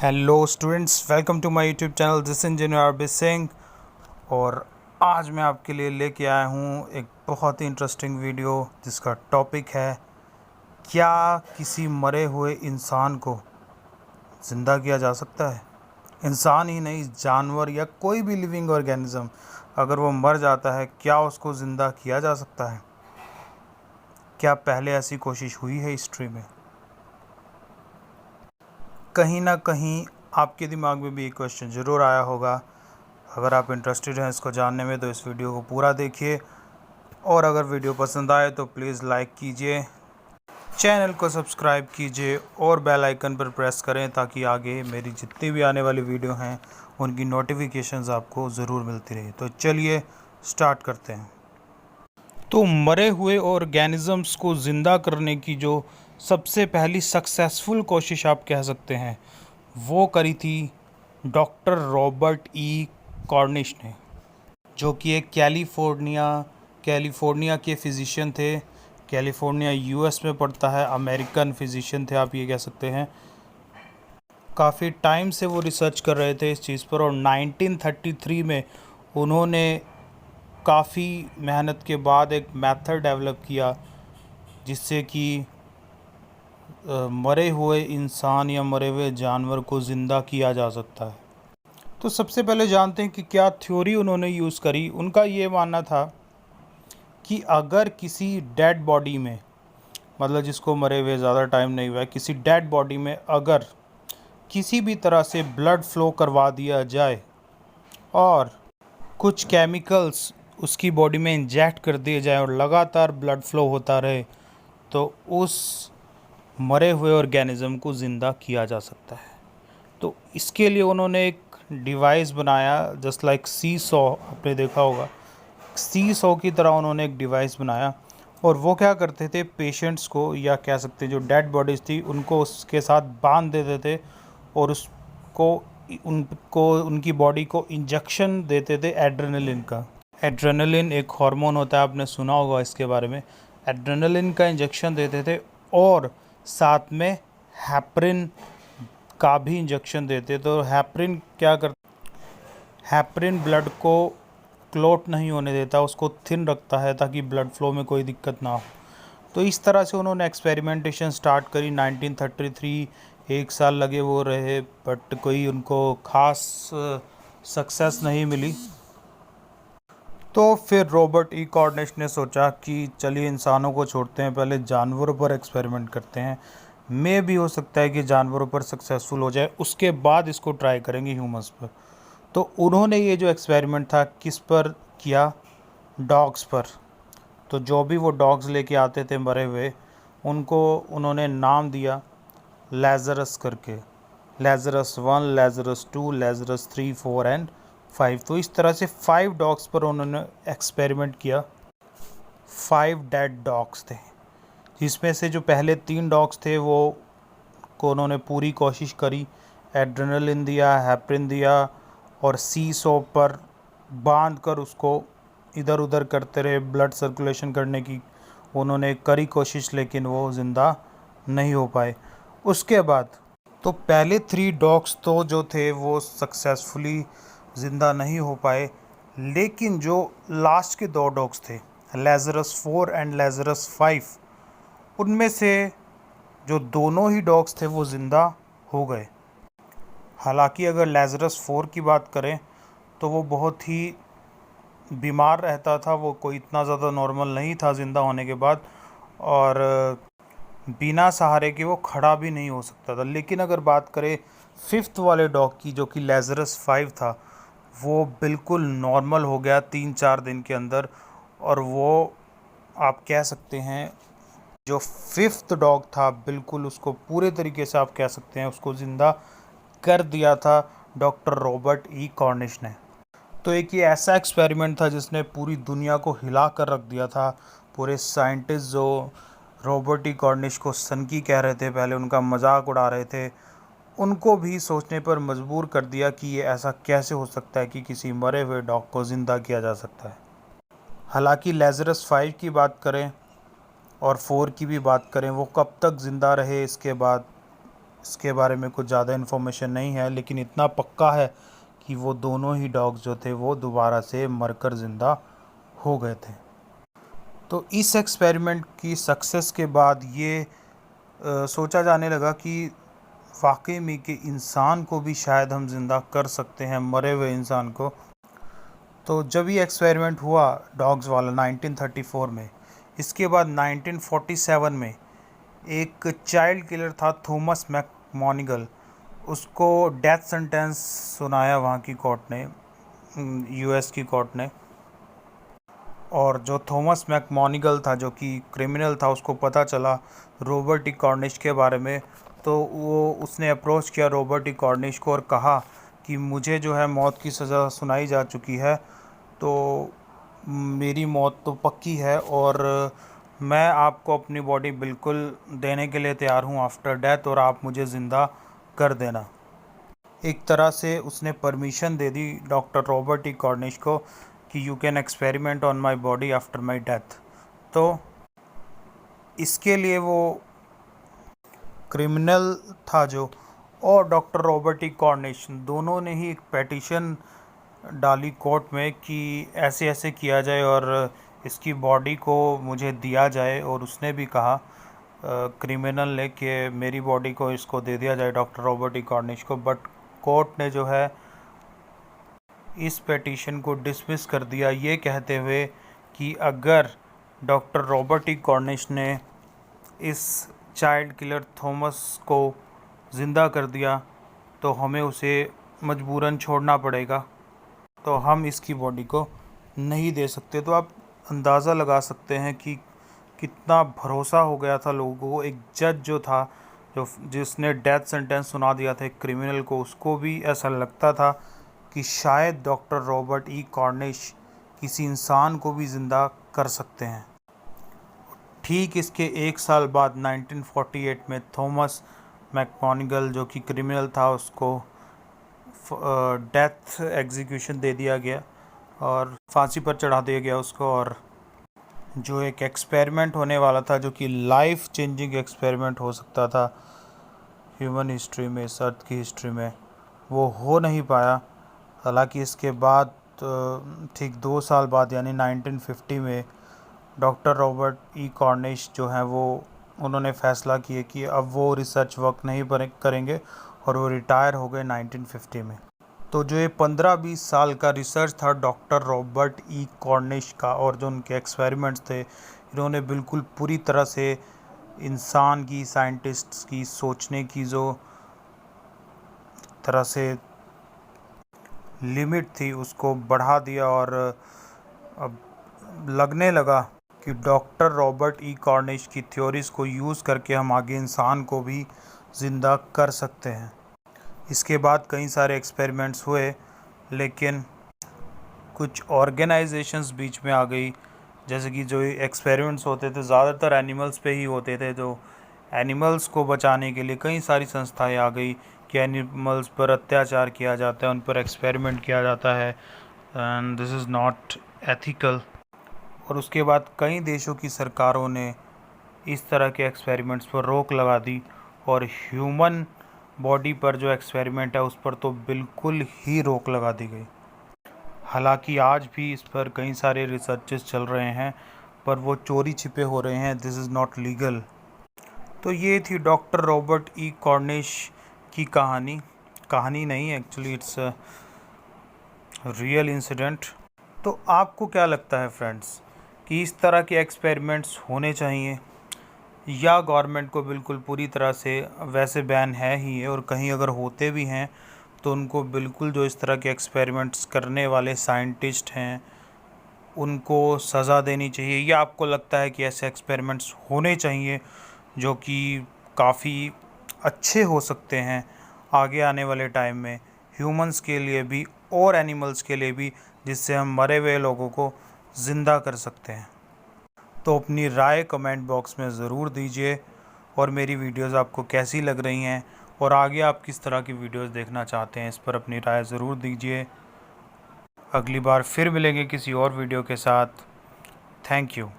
Hello students, welcome to my YouTube channel this engineer RB Singh. और आज मैं आपके लिए लेके आया हूँ एक बहुत ही इंटरेस्टिंग वीडियो जिसका टॉपिक है क्या किसी मरे हुए इंसान को ज़िंदा किया जा सकता है। इंसान ही नहीं, जानवर या कोई भी लिविंग ऑर्गेनिज्म अगर वो मर जाता है, क्या उसको ज़िंदा किया जा सकता है? क्या पहले ऐसी कोशिश हुई है हिस्ट्री में? कहीं ना कहीं आपके दिमाग में भी एक क्वेश्चन ज़रूर आया होगा। अगर आप इंटरेस्टेड हैं इसको जानने में तो इस वीडियो को पूरा देखिए, और अगर वीडियो पसंद आए तो प्लीज़ लाइक कीजिए, चैनल को सब्सक्राइब कीजिए और बेल आइकन पर प्रेस करें ताकि आगे मेरी जितनी भी आने वाली वीडियो हैं उनकी नोटिफिकेशंस आपको ज़रूर मिलती रहे। तो चलिए स्टार्ट करते हैं। तो मरे हुए ऑर्गेनिजम्स को ज़िंदा करने की जो सबसे पहली सक्सेसफुल कोशिश आप कह सकते हैं वो करी थी डॉक्टर रॉबर्ट ई कॉर्निश ने, जो कि एक कैलिफोर्निया के फ़िज़िशियन थे। कैलिफोर्निया यूएस में पड़ता है, अमेरिकन फ़िज़िशियन थे आप ये कह सकते हैं। काफ़ी टाइम से वो रिसर्च कर रहे थे इस चीज़ पर, और 1933 में उन्होंने काफ़ी मेहनत के बाद एक मेथड डेवलप किया जिससे कि मरे हुए इंसान या मरे हुए जानवर को ज़िंदा किया जा सकता है। तो सबसे पहले जानते हैं कि क्या थ्योरी उन्होंने यूज़ करी। उनका ये मानना था कि अगर किसी डेड बॉडी में, मतलब जिसको मरे हुए ज़्यादा टाइम नहीं हुआ है, किसी डेड बॉडी में अगर किसी भी तरह से ब्लड फ्लो करवा दिया जाए और कुछ केमिकल्स उसकी बॉडी में इंजेक्ट कर दिए जाए और लगातार ब्लड फ्लो होता रहे, तो उस मरे हुए ऑर्गेनिज्म को ज़िंदा किया जा सकता है। तो इसके लिए उन्होंने एक डिवाइस बनाया, जस्ट लाइक सी सॉ, आपने देखा होगा सी सॉ की तरह उन्होंने एक डिवाइस बनाया। और वो क्या करते थे, पेशेंट्स को या कह सकते हैं जो डेड बॉडीज़ थी उनको उसके साथ बांध देते थे और उनको उनकी बॉडी को इंजेक्शन देते थे एड्रेनलिन का। एड्रेनलिन एक हार्मोन होता है, आपने सुना होगा इसके बारे में। एड्रेनलिन का इंजेक्शन देते थे और साथ में हैपरिन का भी इंजेक्शन देते। तो हैपरिन क्या करता, हैपरिन ब्लड को क्लॉट नहीं होने देता, उसको थिन रखता है ताकि ब्लड फ्लो में कोई दिक्कत ना हो। तो इस तरह से उन्होंने एक्सपेरिमेंटेशन स्टार्ट करी 1933। एक साल लगे वो रहे, बट कोई उनको ख़ास सक्सेस नहीं मिली। तो फिर रॉबर्ट ई कॉर्निश ने सोचा कि चलिए इंसानों को छोड़ते हैं, पहले जानवरों पर एक्सपेरिमेंट करते हैं। मे भी हो सकता है कि जानवरों पर सक्सेसफुल हो जाए, उसके बाद इसको ट्राई करेंगे ह्यूमंस पर। तो उन्होंने ये जो एक्सपेरिमेंट था किस पर किया, डॉग्स पर। तो जो भी वो डॉग्स लेके आते थे मरे हुए, उनको उन्होंने नाम दिया लेज़रस करके, लेज़रस 1, लेज़रस 2, लेज़रस 3, 4 एंड 5। तो इस तरह से 5 डॉग्स पर उन्होंने एक्सपेरिमेंट किया। 5 डेड डॉग्स थे, जिसमें से जो पहले 3 डॉग्स थे वो को उन्होंने पूरी कोशिश करी, एड्रेनलिन दिया, हेपरिन दिया और सी सोप पर बांध कर उसको इधर उधर करते रहे, ब्लड सर्कुलेशन करने की उन्होंने करी कोशिश, लेकिन वो ज़िंदा नहीं हो पाए। उसके बाद तो पहले 3 डॉग्स तो जो थे वो सक्सेसफुली ज़िंदा नहीं हो पाए, लेकिन जो लास्ट के 2 डॉग्स थे, लेज़रस 4 एंड लेज़रस 5, उनमें से जो दोनों ही डॉग्स थे वो ज़िंदा हो गए। हालांकि अगर लेज़रस 4 की बात करें तो वो बहुत ही बीमार रहता था, वो कोई इतना ज़्यादा नॉर्मल नहीं था ज़िंदा होने के बाद, और बिना सहारे के वो खड़ा भी नहीं हो सकता था। लेकिन अगर बात करें 5th वाले डॉग की, जो कि लेज़रस 5 था, वो बिल्कुल नॉर्मल हो गया 3-4 दिन के अंदर। और वो आप कह सकते हैं जो 5th डॉग था, बिल्कुल उसको पूरे तरीके से आप कह सकते हैं उसको ज़िंदा कर दिया था डॉक्टर रॉबर्ट ई कॉर्निश ने। तो एक ये ऐसा एक्सपेरिमेंट था जिसने पूरी दुनिया को हिला कर रख दिया था। पूरे साइंटिस्ट जो रॉबर्ट ई कॉर्निश को सनकी कह रहे थे, पहले उनका मजाक उड़ा रहे थे, उनको भी सोचने पर मजबूर कर दिया कि ये ऐसा कैसे हो सकता है कि किसी मरे हुए डॉग को ज़िंदा किया जा सकता है। हालांकि लेज़रस 5 की बात करें और 4 की भी बात करें, वो कब तक ज़िंदा रहे इसके बाद इसके बारे में कुछ ज़्यादा इन्फॉर्मेशन नहीं है, लेकिन इतना पक्का है कि वो दोनों ही डॉग्स जो थे वो दोबारा से मरकर ज़िंदा हो गए थे। तो इस एक्सपेरिमेंट की सक्सेस के बाद ये सोचा जाने लगा कि वाकई में कि इंसान को भी शायद हम ज़िंदा कर सकते हैं, मरे हुए इंसान को। तो जब ये एक्सपेरिमेंट हुआ डॉग्स वाला 1934 में, इसके बाद 1947 में एक चाइल्ड किलर था थॉमस मैकमोनिगल, उसको डेथ सेंटेंस सुनाया वहाँ की कोर्ट ने, यूएस की कोर्ट ने। और जो थॉमस मैकमोनिगल था जो कि क्रिमिनल था, उसको पता चला रॉबर्ट ई कॉर्निश के बारे में, तो उसने अप्रोच किया रॉबर्ट ई कॉर्निश को और कहा कि मुझे जो है मौत की सज़ा सुनाई जा चुकी है, तो मेरी मौत तो पक्की है और मैं आपको अपनी बॉडी बिल्कुल देने के लिए तैयार हूँ आफ्टर डेथ, और आप मुझे ज़िंदा कर देना। एक तरह से उसने परमिशन दे दी डॉक्टर रॉबर्ट ई कॉर्निश को कि you can experiment on my body after my death. तो इसके लिए वो क्रिमिनल था जो, और डॉक्टर रॉबर्ट ई कॉर्निश दोनों ने ही एक पेटिशन डाली कोर्ट में कि ऐसे ऐसे किया जाए और इसकी बॉडी को मुझे दिया जाए। और उसने भी कहा क्रिमिनल ने कि मेरी बॉडी को इसको दे दिया जाए डॉक्टर रॉबर्ट ई कॉर्निश को। बट कोर्ट ने जो है इस पेटिशन को डिसमिस कर दिया, ये कहते हुए कि अगर डॉक्टर रॉबर्ट ई कॉर्निश ने इस चाइल्ड किलर थॉमस को ज़िंदा कर दिया तो हमें उसे मजबूरन छोड़ना पड़ेगा, तो हम इसकी बॉडी को नहीं दे सकते। तो आप अंदाज़ा लगा सकते हैं कि कितना भरोसा हो गया था लोगों को। एक जज जो था, जिसने डेथ सेंटेंस सुना दिया था एक क्रिमिनल को, उसको भी ऐसा लगता था कि शायद डॉक्टर रॉबर्ट ई कॉर्निश किसी इंसान को भी ज़िंदा कर सकते हैं। ठीक इसके एक साल बाद 1948 में थॉमस मैकमोनिगल जो कि क्रिमिनल था, उसको डेथ एग्जीक्यूशन दे दिया गया और फांसी पर चढ़ा दिया गया उसको। और जो एक एक्सपेरिमेंट होने वाला था, जो कि लाइफ चेंजिंग एक्सपेरिमेंट हो सकता था ह्यूमन हिस्ट्री में, इस अर्थ की हिस्ट्री में, वो हो नहीं पाया। हालांकि इसके बाद ठीक 2 साल बाद यानी 1950 में डॉक्टर रॉबर्ट ई कॉर्निश जो हैं वो उन्होंने फ़ैसला किया कि अब वो रिसर्च वर्क नहीं करेंगे और वो रिटायर हो गए 1950 में। तो जो ये 15-20 साल का रिसर्च था डॉक्टर रॉबर्ट ई कॉर्निश का, और जो उनके एक्सपेरिमेंट्स थे, इन्होंने बिल्कुल पूरी तरह से इंसान की, साइंटिस्ट्स की सोचने की जो तरह से लिमिट थी उसको बढ़ा दिया। और अब लगने लगा कि डॉक्टर रॉबर्ट ई कॉर्निश की थ्योरीज़ को यूज़ करके हम आगे इंसान को भी ज़िंदा कर सकते हैं। इसके बाद कई सारे एक्सपेरिमेंट्स हुए, लेकिन कुछ ऑर्गेनाइजेशंस बीच में आ गई। जैसे कि जो एक्सपेरिमेंट्स होते थे ज़्यादातर एनिमल्स पे ही होते थे, जो एनिमल्स को बचाने के लिए कई सारी संस्थाएं आ गई कि एनिमल्स पर अत्याचार किया जाता है, उन पर एक्सपेरिमेंट किया जाता है, and this is not ethical. और उसके बाद कई देशों की सरकारों ने इस तरह के एक्सपेरिमेंट्स पर रोक लगा दी, और ह्यूमन बॉडी पर जो एक्सपेरिमेंट है उस पर तो बिल्कुल ही रोक लगा दी गई। हालांकि आज भी इस पर कई सारे रिसर्चेस चल रहे हैं, पर वो चोरी छिपे हो रहे हैं, दिस इज़ नॉट लीगल। तो ये थी डॉक्टर रॉबर्ट ई कॉर्निश की कहानी नहीं, actually it's a real incident. तो आपको क्या लगता है फ्रेंड्स कि इस तरह के एक्सपेरिमेंट्स होने चाहिए, या गवर्नमेंट को बिल्कुल पूरी तरह से, वैसे बैन है ही है, और कहीं अगर होते भी हैं तो उनको बिल्कुल जो इस तरह के एक्सपेरिमेंट्स करने वाले साइंटिस्ट हैं उनको सज़ा देनी चाहिए? या आपको लगता है कि ऐसे एक्सपेरिमेंट्स होने चाहिए जो कि काफ़ी अच्छे हो सकते हैं आगे आने वाले टाइम में ह्यूमंस के लिए भी और एनिमल्स के लिए भी, जिससे हम मरे हुए लोगों को ज़िंदा कर सकते हैं? तो अपनी राय कमेंट बॉक्स में ज़रूर दीजिए, और मेरी वीडियोस आपको कैसी लग रही हैं और आगे आप किस तरह की वीडियोस देखना चाहते हैं, इस पर अपनी राय ज़रूर दीजिए। अगली बार फिर मिलेंगे किसी और वीडियो के साथ। Thank you.